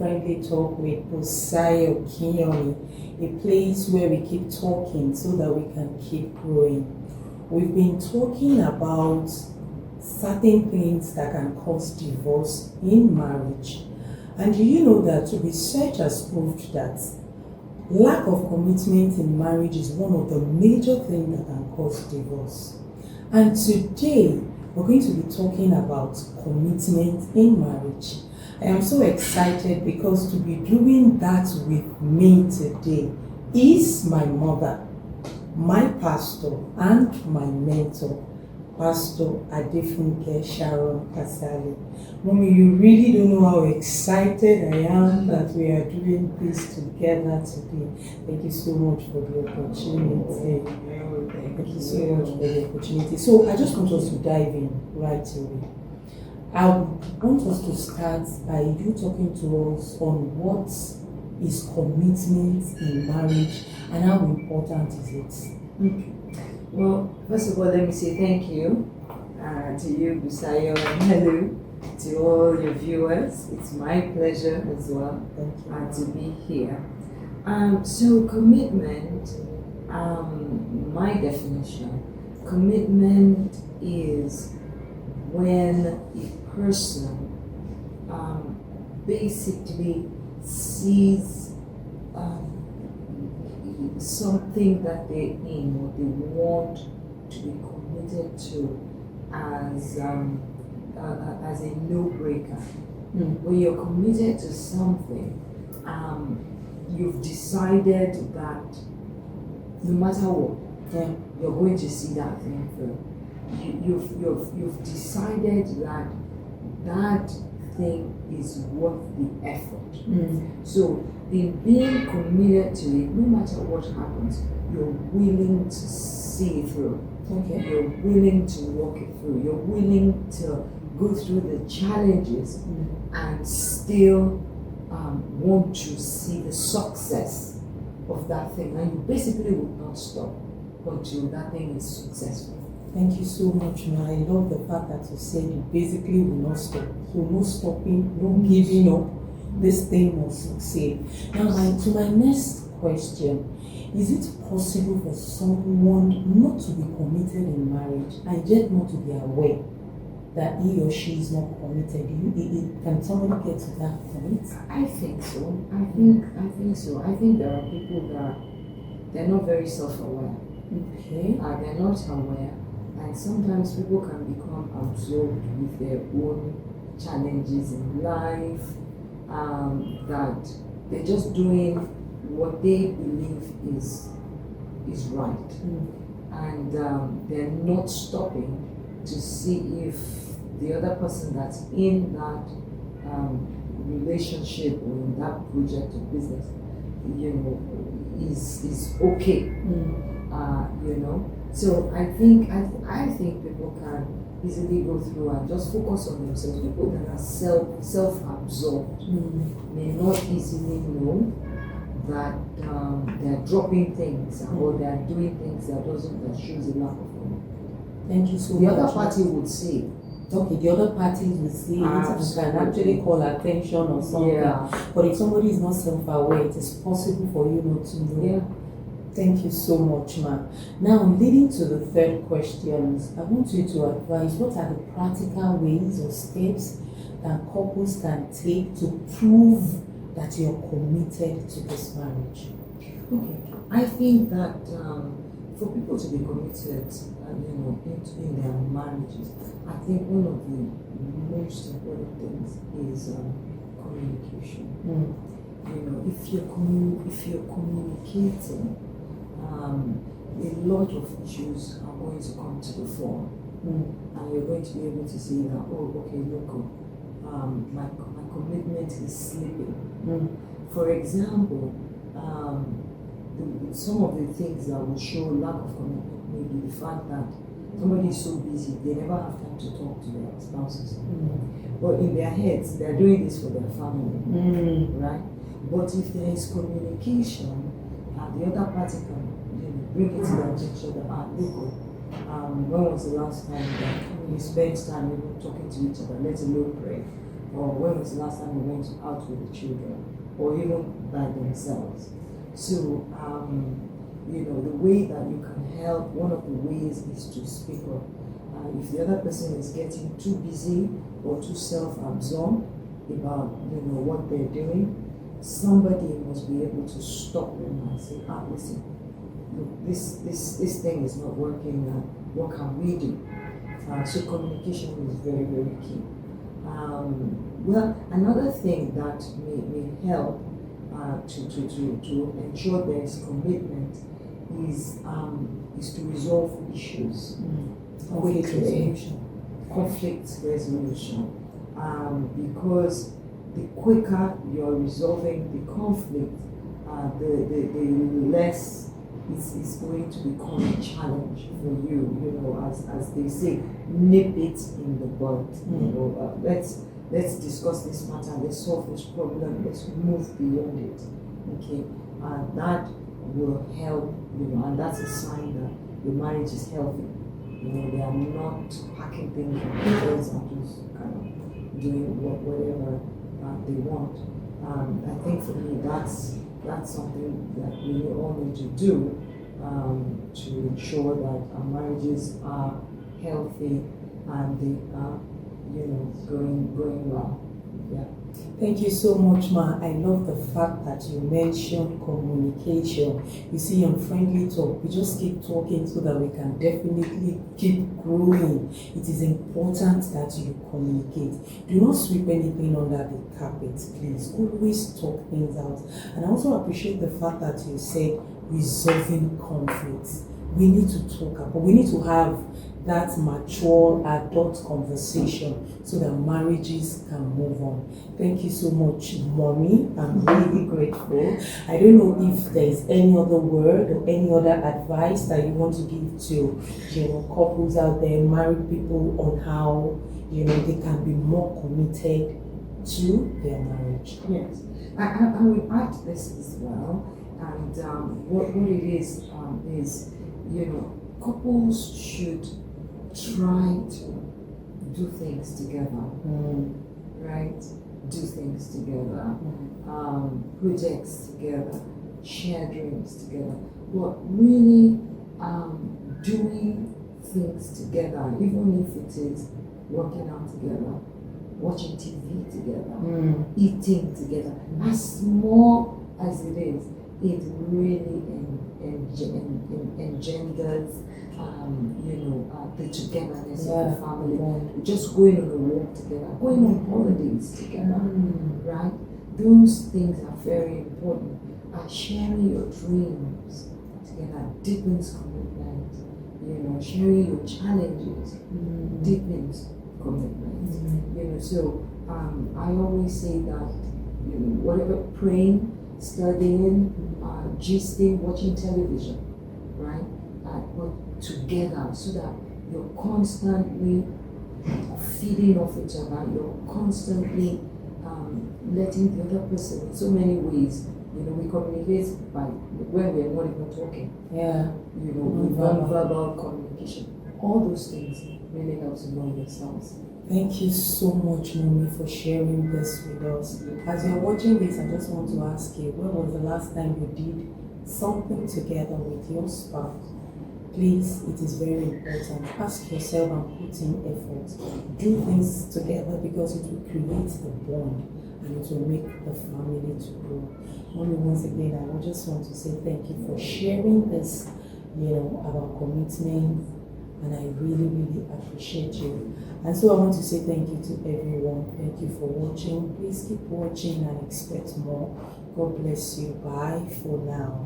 Friendly Talk with Busayo Kinyoni, a place where we keep talking so that we can keep growing. We've been talking about certain things that can cause divorce in marriage. And do you know that research has proved that lack of commitment in marriage is one of the major things that can cause divorce? And today, we're going to be talking about commitment in marriage. I am so excited because to be doing that with me today is my mother, my pastor, and my mentor, Pastor Adefunke Sharon Kasali. Mommy, you really don't know how excited I am that we are doing this together today. Thank you so much for the opportunity. Thank you so much for the opportunity. So I just want us to dive in right away. I want us to start by you talking to us on what is commitment in marriage and how important is it? Okay. Well, first of all, let me say thank you to you, Busayo, and hello to all your viewers. It's my pleasure as well to be here. So commitment, my definition, commitment is when a person basically sees something that they're in or they want to be committed to as a no-breaker. When you're committed to something, you've decided that no matter what, you're going to see that thing through. You've decided that that thing is worth the effort. So in being committed to it, no matter what happens, you're willing to see it through. Okay. You're willing to walk it through. You're willing to go through the challenges and still want to see the success of that thing. And you basically will not stop until that thing is successful. Thank you so much, Ma. I love the fact that you said you basically will not stop. So no stopping, no giving up. This thing will succeed. Now, to my next question, is it possible for someone not to be committed in marriage and yet not to be aware that he or she is not committed? Can somebody get to that point? I think so. I think so. I think there are people that they're not very self-aware. Okay. They're not aware, and sometimes people can become absorbed with their own challenges in life. That they're just doing what they believe is right, and they're not stopping to see if the other person that's in that relationship or in that project or business, is okay. So I think people can easily go through and just focus on themselves. People that are self-absorbed may not easily know that they're dropping things or they're doing things that shows a lack of commitment. Thank you so the much. The other party would see. Okay, the other parties will see it and can actually call attention or something. Yeah. But if somebody is not self-aware, it is possible for you not to know. Yeah. Thank you so much, Ma. Now, leading to the third question, I want you to advise what are the practical ways or steps that couples can take to prove that you're committed to this marriage? Okay, I think that for people to be committed, in their marriages, I think one of the most important things is communication. If you're communicating, a lot of issues are going to come to the fore, and you're going to be able to see that, look, my commitment is slipping. For example, some of the things that will show lack of commitment may be the fact that somebody is so busy they never have time to talk to their spouses. But in their heads, they're doing this for their family, right? But if there is communication, the other party can bring it to the attention that, look, when was the last time that we spent time even talking to each other, let alone pray? or when was the last time we went out with the children, or even by themselves. So, the way that you can help, one of the ways is to speak up. If the other person is getting too busy or too self-absorbed about, what they're doing, somebody must be able to stop them and say, listen, look, this thing is not working. What can we do? So communication is very, very key. Well, another thing that may help to ensure there is commitment is to resolve issues quickly. Conflict resolution. Because the quicker you're resolving the conflict, the less it's going to become a challenge for you. As they say, nip it in the bud. Let's discuss this matter. Let's solve this problem. Let's move beyond it. Okay, that will help. And that's a sign that the marriage is healthy. They are not packing things on the heads and just kind of doing whatever they want. I think for me that's something that we all need to do to ensure that our marriages are healthy and they are, going well. Yeah. Thank you so much, Ma. I love the fact that you mentioned communication. You see, on Friendly Talk, we just keep talking so that we can definitely keep growing. It is important that you communicate. Do not sweep anything under the carpet, please. Always talk things out. And I also appreciate the fact that you said resolving conflicts. We need to talk about, we need to have that mature adult conversation so that marriages can move on. Thank you so much, Mommy. I'm really grateful. I don't know if there is any other word or any other advice that you want to give to couples out there, married people, on how they can be more committed to their marriage. Yes, I will add this as well. And what it is, couples should try to do things together, right? Do things together, projects together, share dreams together. But really doing things together, even if it is working out together, watching TV together, eating together, as small as it is, it really engenders the togetherness of the family. Just going on a walk together, going on holidays together, right? Those things are very important. Sharing your dreams together deepens commitment. Sharing your challenges deepens commitment. So I always say that whatever, praying, studying, gisting, watching television, right? But together, so that you're constantly feeding off each other, you're constantly letting the other person, in so many ways, we communicate by when we're not even talking. Yeah. Non-verbal communication. All those things really help to know yourselves. Thank you so much, Mommy, for sharing this with us. As you're watching this, I just want to ask you, when was the last time you did something together with your spouse? Please, it is very important. Ask yourself and put in effort. Do things together because it will create the bond and it will make the family to grow. Mommy, once again, I just want to say thank you for sharing this, about commitment, and I really, really appreciate you. And so I want to say thank you to everyone. Thank you for watching. Please keep watching and expect more. God bless you. Bye for now.